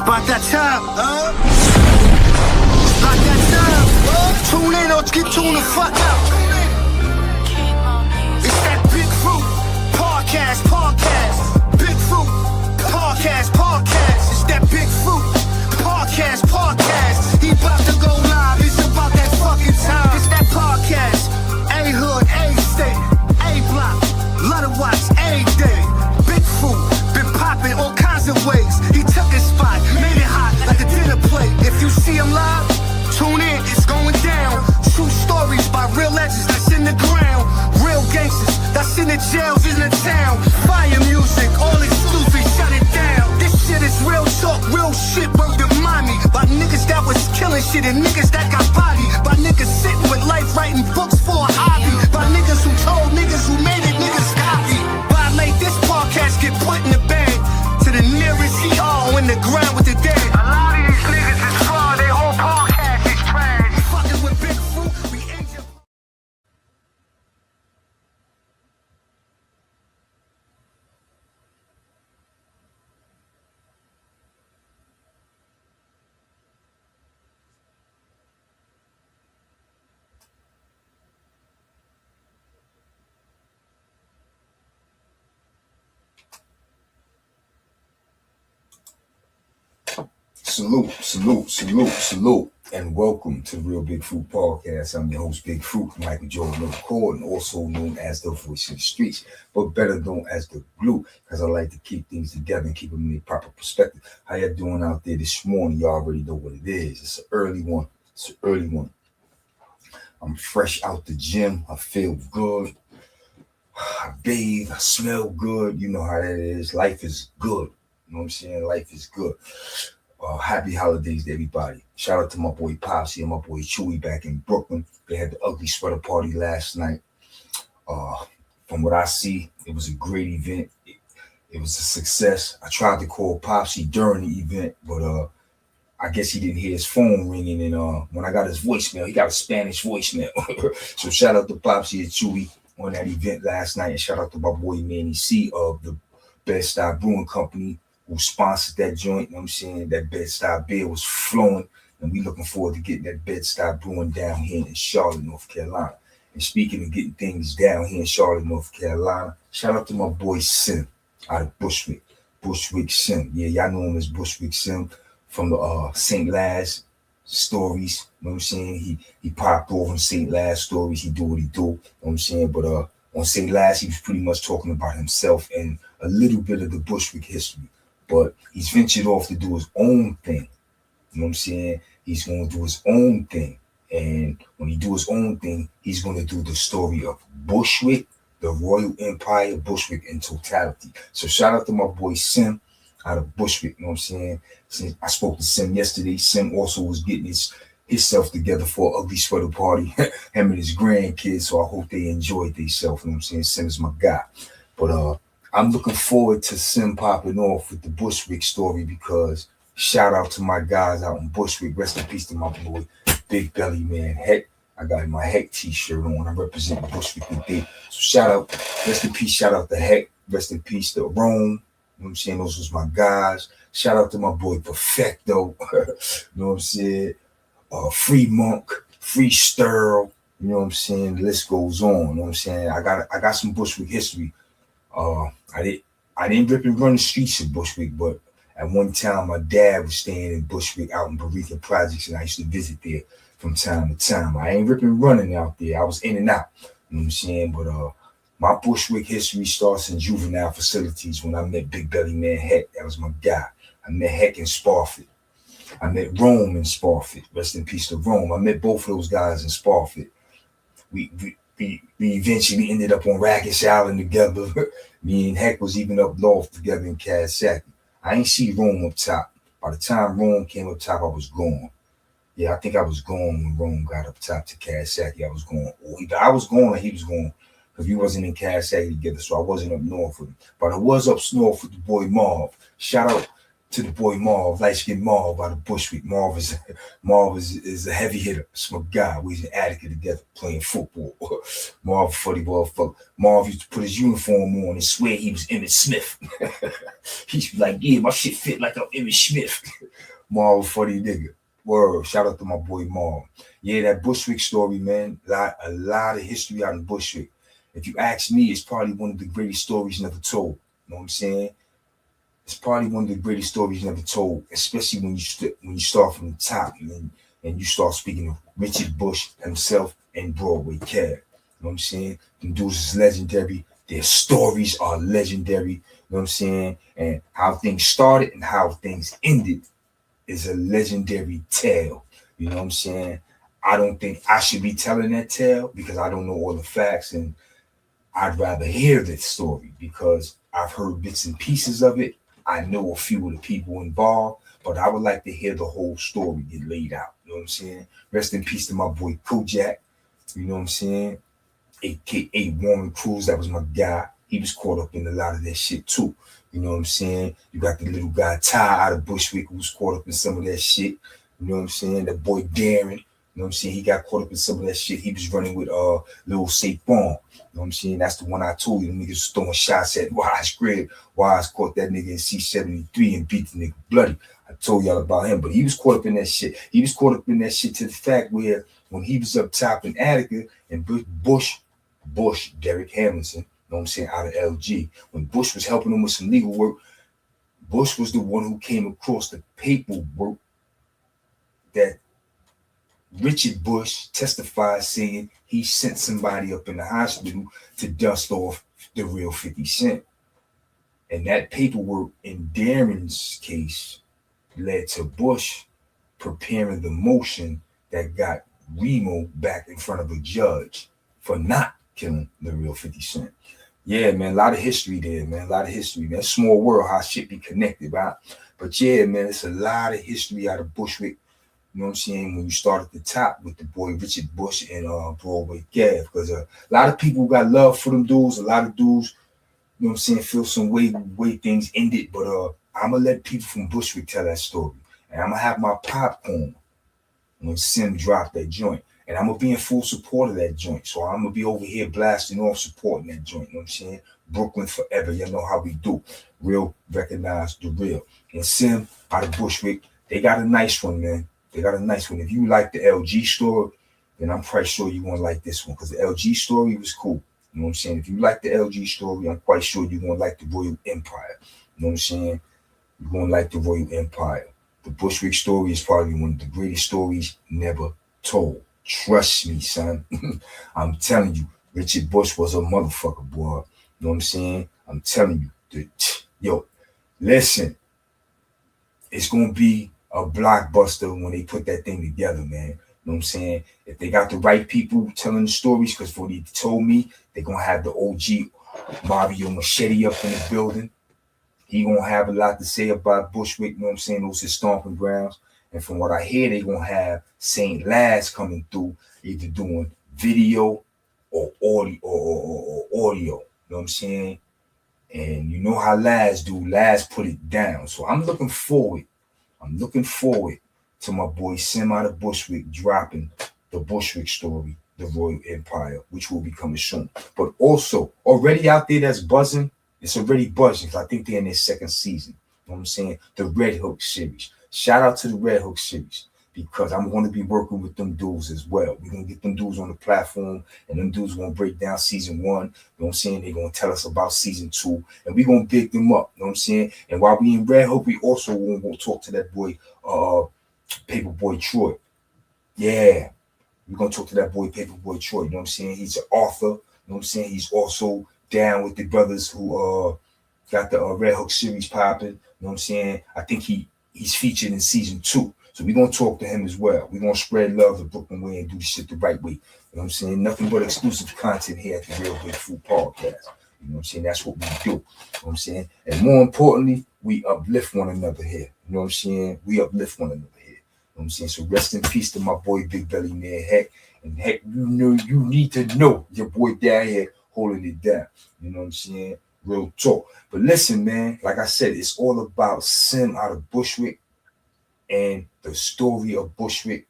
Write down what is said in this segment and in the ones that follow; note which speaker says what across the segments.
Speaker 1: about that time, It's about that time, Tune in or get tuned the fuck out. It's that Big Fruit podcast. Big Fruit podcast. It's that Big Fruit podcast. He about to go live. It's about that fucking time. It's that podcast. A-Hood, A-State, A-Block, love to watch A-Day. Big Fruit, been popping all kinds of ways. He took his spot, made it hot like a dinner plate. If you see him live, tune in, it's going down. True stories by real legends that's in the ground. Real gangsters that's in the jails in the town. Fire music, all exclusive, shut it down. This shit is real talk, real shit, word to mommy. By niggas that was killing shit and niggas that got body. By niggas sitting with life writing books for a hobby. By niggas who told niggas who made it, niggas copy. By make this podcast get put in the bag to the nearest ER in the ground with the dead. A lot of these niggas is fraud, they whole podcast is trash. Fucking with Big Fruit, we ain't your...
Speaker 2: Salute, and welcome to the Real Big Fruit Podcast. I'm your host, Big Fruit, Michael Jordan of the Cord, and also known as the voice of the streets, but better known as the glue, because I like to keep things together and keep them in the proper perspective. How you doing out there this morning? You already know what it is. It's an early one. I'm fresh out the gym. I feel good. I bathe. I smell good. You know how that is. Life is good. You know what I'm saying? Life is good. Happy holidays to everybody. Shout out to my boy Popsy and my boy Chewy back in Brooklyn. They had the ugly sweater party last night. From what I see, it was a great event. It was a success. I tried to call Popsy during the event, but I guess he didn't hear his phone ringing. And when I got his voicemail, he got a Spanish voicemail. So shout out to Popsy and Chewy on that event last night. And shout out to my boy Manny C of the Bed-Stuy Brewing Company, who sponsored that joint. You know what I'm saying? That Bed-Stuy beer was flowing, and we looking forward to getting that Bed-Stuy brewing down here in Charlotte, North Carolina. And speaking of getting things down here in Charlotte, North Carolina, shout out to my boy Sim out of Bushwick Sim. Yeah, y'all know him as Bushwick Sim from the St. Laz stories. You know what I'm saying? He popped over in St. Laz stories. He do what he do. You know what I'm saying? But on St. Laz, he was pretty much talking about himself and a little bit of the Bushwick history. But he's ventured off to do his own thing. You know what I'm saying? He's going to do his own thing. And when he do his own thing, he's going to do the story of Bushwick, the Royal Empire, Bushwick in totality. So shout out to my boy Sim out of Bushwick. You know what I'm saying? Since I spoke to Sim yesterday. Sim also was getting himself together for an ugly sweater party. Him and his grandkids. So I hope they enjoyed themselves. You know what I'm saying? Sim is my guy. But I'm looking forward to Sim popping off with the Bushwick story, because shout out to my guys out in Bushwick. Rest in peace to my boy, Big Belly Man Heck. I got my Heck t-shirt on. I represent Bushwick today. So shout out, rest in peace, shout out to Heck. Rest in peace to Rome. You know what I'm saying? Those was my guys. Shout out to my boy Perfecto. You know what I'm saying? Free Monk, Free Sterl. You know what I'm saying? The list goes on. You know what I'm saying? I got some Bushwick history. I didn't rip and run the streets of Bushwick, but at one time my dad was staying in Bushwick out in Barika Projects, and I used to visit there from time to time. I ain't ripping running out there. I was in and out. You know what I'm saying? But my Bushwick history starts in juvenile facilities when I met Big Belly Man Heck. That was my guy. I met Heck in Sparford. I met Rome in Sparford. Rest in peace to Rome. I met both of those guys in Sparford. We eventually ended up on Rakish Island together. Me and Heck was even up north together in Cassaki. I ain't see Rome up top. By the time Rome came up top, I was gone. Yeah, I think I was gone when Rome got up top to Cassaki. I was gone. Either I was gone or he was gone, because we wasn't in Cassaki together, so I wasn't up north with him. But I was up north with the boy Marv. Shout out to the boy Marv, light skin Marv out of Bushwick. Marv is a heavy hitter. It's my guy. We was in Attica together playing football. Marv, funny motherfucker. Marv used to put his uniform on and swear he was Emmitt Smith. He used to be like, yeah, my shit fit like I'm Emmitt Smith. Marv, funny nigga. Word. Shout out to my boy Marv. Yeah, that Bushwick story, man. A lot of history out in Bushwick. If you ask me, it's probably one of the greatest stories never told. You know what I'm saying? It's probably one of the greatest stories never told, especially when you start from the top and you start speaking of Richard Bush himself and Broadway Cab. You know what I'm saying? Them dudes is legendary. Their stories are legendary. You know what I'm saying? And how things started and how things ended is a legendary tale. You know what I'm saying? I don't think I should be telling that tale because I don't know all the facts, and I'd rather hear this story because I've heard bits and pieces of it. I know a few of the people involved, but I would like to hear the whole story get laid out. You know what I'm saying? Rest in peace to my boy Kojak. You know what I'm saying? AKA Warren Cruz, that was my guy. He was caught up in a lot of that shit too. You know what I'm saying? You got the little guy Ty out of Bushwick who was caught up in some of that shit. You know what I'm saying? That boy Darren. You know what I'm saying? He got caught up in some of that shit. He was running with Lil Saquon. You know what I'm saying? That's the one I told you. The niggas was throwing shots at Wise crib. Wise caught that nigga in C-73 and beat the nigga bloody. I told y'all about him, but he was caught up in that shit. He was caught up in that shit to the fact where when he was up top in Attica and Bush, Derek Hamilton, you know what I'm saying, out of LG, when Bush was helping him with some legal work, Bush was the one who came across the paperwork that Richard Bush testified saying he sent somebody up in the hospital to dust off the real 50 Cent. And that paperwork in Darren's case led to Bush preparing the motion that got Remo back in front of a judge for not killing the real 50 Cent. Yeah, man, a lot of history there, man. A lot of history, man. Small world, how shit be connected, right? But yeah, man, it's a lot of history out of Bushwick. You know what I'm saying? When you start at the top with the boy Richard Bush and Broadway Cab, because a lot of people got love for them dudes. A lot of dudes, you know what I'm saying, feel some way things ended. But I'm going to let people from Bushwick tell that story. And I'm going to have my popcorn when Sim dropped that joint. And I'm going to be in full support of that joint. So I'm going to be over here blasting off supporting that joint. You know what I'm saying? Brooklyn forever. You know how we do. Real recognize the real. And Sim out of Bushwick, they got a nice one, man. They got a nice one. If you like the LG story, then I'm quite sure you're going to like this one because the LG story was cool. You know what I'm saying? If you like the LG story, I'm quite sure you're going to like the Royal Empire. You know what I'm saying? You're going to like the Royal Empire. The Bushwick story is probably one of the greatest stories never told. Trust me, son. I'm telling you, Richard Bush was a motherfucker, boy. You know what I'm saying? I'm telling you. Yo, listen. It's going to be a blockbuster when they put that thing together, man. You know what I'm saying? If they got the right people telling the stories, because for what he told me, they're going to have the OG Mario Machete up in the building. He going to have a lot to say about Bushwick, you know what I'm saying? Those his stomping grounds. And from what I hear, they're going to have St. Laz coming through, either doing video or audio, or audio. You know what I'm saying? And you know how Laz do. Laz put it down. So I'm looking forward to my boy Sim out of Bushwick dropping the Bushwick story, the Royal Empire, which will be coming soon. But also, already out there that's buzzing, it's already buzzing because I think they're in their second season. You know what I'm saying? The Red Hook series. Shout out to the Red Hook series because I'm going to be working with them dudes as well. We're going to get them dudes on the platform and them dudes going to break down season 1. You know what I'm saying? They're going to tell us about season 2 and we're going to big them up. You know what I'm saying? And while we in Red Hook, we also going to talk to that boy, Paperboy Troy. Yeah. We're going to talk to that boy, Paperboy Troy. You know what I'm saying? He's an author. You know what I'm saying? He's also down with the brothers who got the Red Hook series popping. You know what I'm saying? I think he's featured in season 2. So we're going to talk to him as well. We're going to spread love the Brooklyn way and do the shit the right way. You know what I'm saying? Nothing but exclusive content here at the Real Big Food Podcast. You know what I'm saying? That's what we do. You know what I'm saying? And more importantly, we uplift one another here. You know what I'm saying? We uplift one another here. You know what I'm saying? So rest in peace to my boy Big Belly Man Heck. And Heck, you know, you need to know your boy down here holding it down. You know what I'm saying? Real talk. But listen, man, like I said, it's all about Sim out of Bushwick and the story of Bushwick,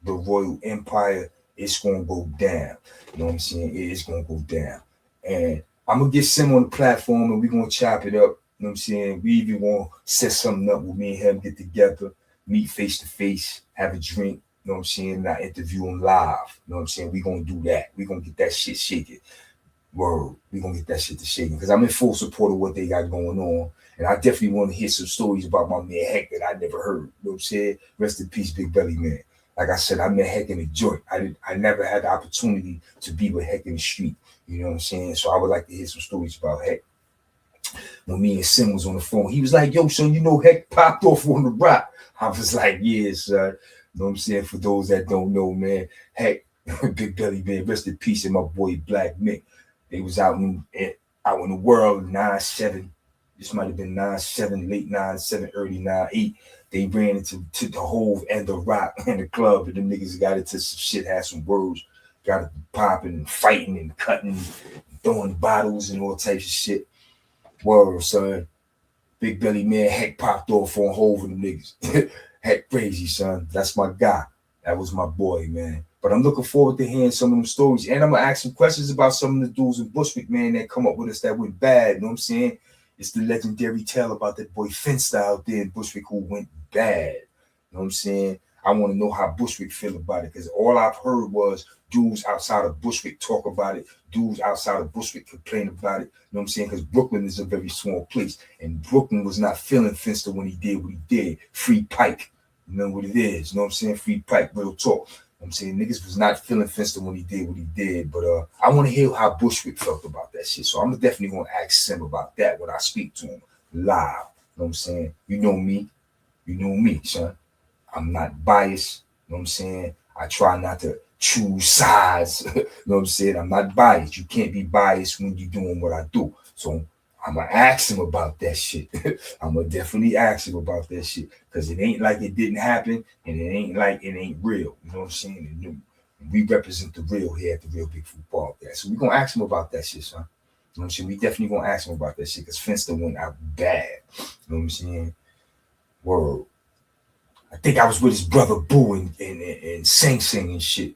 Speaker 2: the Royal Empire. It's gonna go down. You know what I'm saying? It's gonna go down. And I'm gonna get Sim on the platform and we're gonna chop it up. You know what I'm saying? We even want to set something up with me and him, get together, meet face to face, have a drink. You know what I'm saying? And I interview him live. You know what I'm saying? We're gonna do that. We're gonna get that shit shaking. Word. We're gonna get that shit to shaking. Because I'm in full support of what they got going on. And I definitely want to hear some stories about my man Heck that I never heard. You know what I'm saying? Rest in peace, Big Belly Man. Like I said, I met Heck in the joint. I never had the opportunity to be with Heck in the street. You know what I'm saying? So I would like to hear some stories about Heck. When me and Sim was on the phone, he was like, yo, son, you know Heck popped off on the rock. I was like, yeah, son. You know what I'm saying? For those that don't know, man, Heck, Big Belly Man, rest in peace, and my boy Black Mick. They was out in the world, 9-7. This might have been 9-7, late 9-7, early 9-8. They ran into the whole end of rock and the club, and them niggas got into some shit, had some words, got it popping and fighting and cutting, throwing bottles and all types of shit. Word, son. Big Belly Man, Heck popped off on hold with them niggas. Heck crazy, son. That's my guy. That was my boy, man. But I'm looking forward to hearing some of them stories. And I'm going to ask some questions about some of the dudes in Bushwick, man, that come up with us that went bad. You know what I'm saying? It's the legendary tale about that boy Finster out there in Bushwick who went bad. You know what I'm saying? I want to know how Bushwick feel about it, because all I've heard was dudes outside of Bushwick talk about it. Dudes outside of Bushwick complain about it. You know what I'm saying? Because Brooklyn is a very small place. And Brooklyn was not feeling Finster when he did what he did. Free Pike. You know what it is. You know what I'm saying? Free Pike, real talk. I'm saying niggas was not feeling Finster when he did what he did, but I want to hear how Bushwick felt about that shit. So I'm definitely gonna ask Sim about that when I speak to him live. You know what I'm saying? You know me, son. I'm not biased. You know what I'm saying? I try not to choose sides. You know what I'm saying? I'm not biased. You can't be biased when you're doing what I do. So I'm gonna ask him about that shit. I'm gonna definitely ask him about that shit, because it ain't like it didn't happen, and it ain't like it ain't real. You know what I'm saying? And we represent the real here at the Real Big Fruit Podcast. So we're gonna ask him about that shit, son. You know what I'm saying? We definitely gonna ask him about that shit, because Finster went out bad. You know what I'm saying? Word. I think I was with his brother Boo and Sing Sing and shit.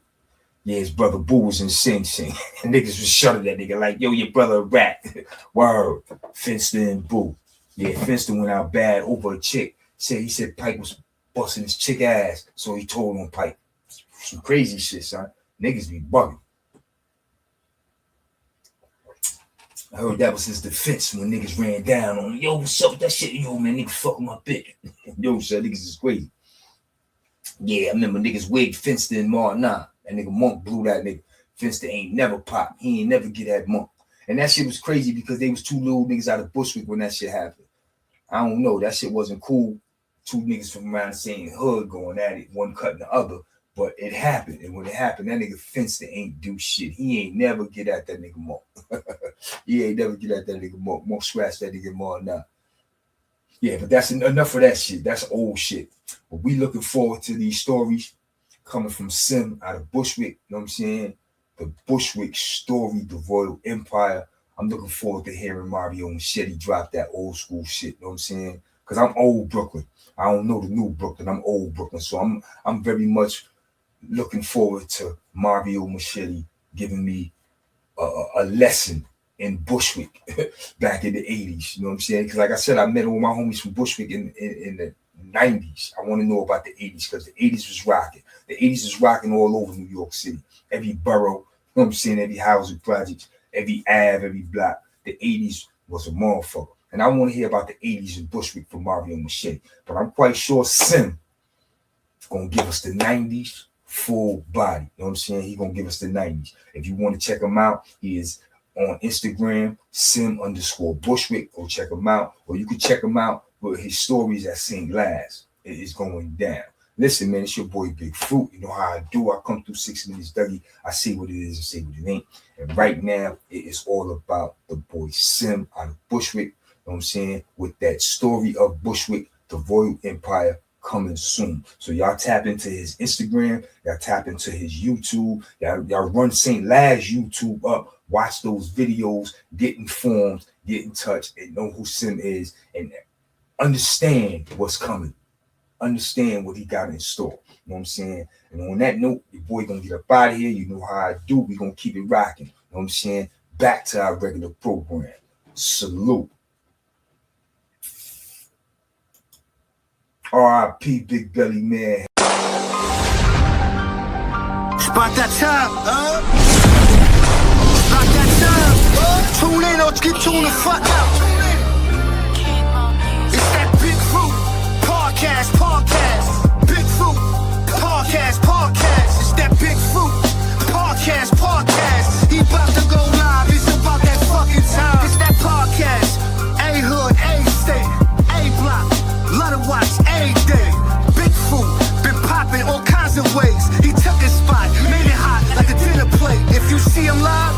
Speaker 2: Yeah, his brother Boo was in Sing Sing. And niggas was shutting that nigga like, yo, your brother a rat. Word. Finster and Boo. Yeah, Finster went out bad over a chick. He said Pike was busting his chick ass, so he told on Pike. Some crazy shit, son. Niggas be bugging. I heard that was his defense when niggas ran down on him. Yo, what's up with that shit? Yo, man, nigga fucking my bitch. Yo, son, niggas is crazy. Yeah, I remember niggas wigged Finster and Martin. Nah, that nigga Monk blew that nigga. Finster ain't never pop. He ain't never get that Monk. And that shit was crazy because they was two little niggas out of Bushwick when that shit happened. I don't know. That shit wasn't cool. Two niggas from around the same hood going at it, one cutting the other. But it happened. And when it happened, that nigga Finster ain't do shit. He ain't never get at that nigga Monk. He ain't never get at that nigga Monk. Monk scratch that nigga Martin now. Yeah, but that's enough of that shit. That's old shit. But we looking forward to these stories coming from Sim out of Bushwick. You know what I'm saying? The Bushwick story, the Royal Empire. I'm looking forward to hearing Mario Machete drop that old school shit. You know what I'm saying? Because I'm old Brooklyn. I don't know the new Brooklyn. I'm old Brooklyn. So I'm very much looking forward to Mario Machete giving me a lesson in Bushwick back in the 80s. You know what I'm saying? Because like I said, I met all my homies from Bushwick in the 90s. I want to know about the 80s, because the 80s was rocking. The 80s was rocking all over New York City. Every borough, you know what I'm saying? Every housing project, every Ave, every block. The 80s was a motherfucker. And I want to hear about the 80s in Bushwick from Mario Machete. But I'm quite sure Sim going to give us the 90s full body. You know what I'm saying? He going to give us the 90s. If you want to check him out, he is on Instagram, Sim_Bushwick. Go check him out. Or you can check him out with his stories at St. Glass. It is going down. Listen, man, it's your boy Big Fruit. You know how I do. I come through 6 minutes, Dougie. I say what it is and say what it ain't. And right now, it is all about the boy Sim out of Bushwick. You know what I'm saying? With that story of Bushwick, the Royal Empire, coming soon. So y'all tap into his Instagram. Y'all tap into his YouTube. Y'all run St. Laz YouTube up. Watch those videos. Get informed. get in touch and know who Sim is and understand what's coming. Understand what he got in store. You know what I'm saying? And on that note, your boy gonna get up out of here. You know how I do. We gonna keep it rocking. You know what I'm saying? Back to our regular program. Salute. R.I.P. Big Belly Man.
Speaker 1: Spot that time, Spot that time, Tune in or get tuned the fuck out. It's that Big Fruit Podcast. Big Fruit Podcast. It's that Big Fruit Podcast. He about to go live. It's about that fucking time. It's that podcast. A-Hood, A-State, A-Block. Love to watch every day. Big Fruit been popping all kinds of ways. He took his spot, made it hot like a dinner plate. If you see him live,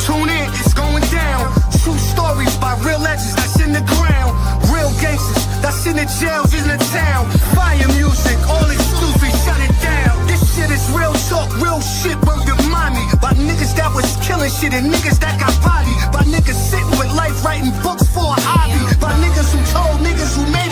Speaker 1: tune in, it's going down. True stories by real legends that's in the ground. Real gangsters that's in the jails in the town. Fire music, all exclusive, shut it down. This shit is real talk, real shit, word to mommy. By niggas that was killing shit and niggas that got bodied. By niggas sitting with life writing books for a hobby. By niggas who told niggas who made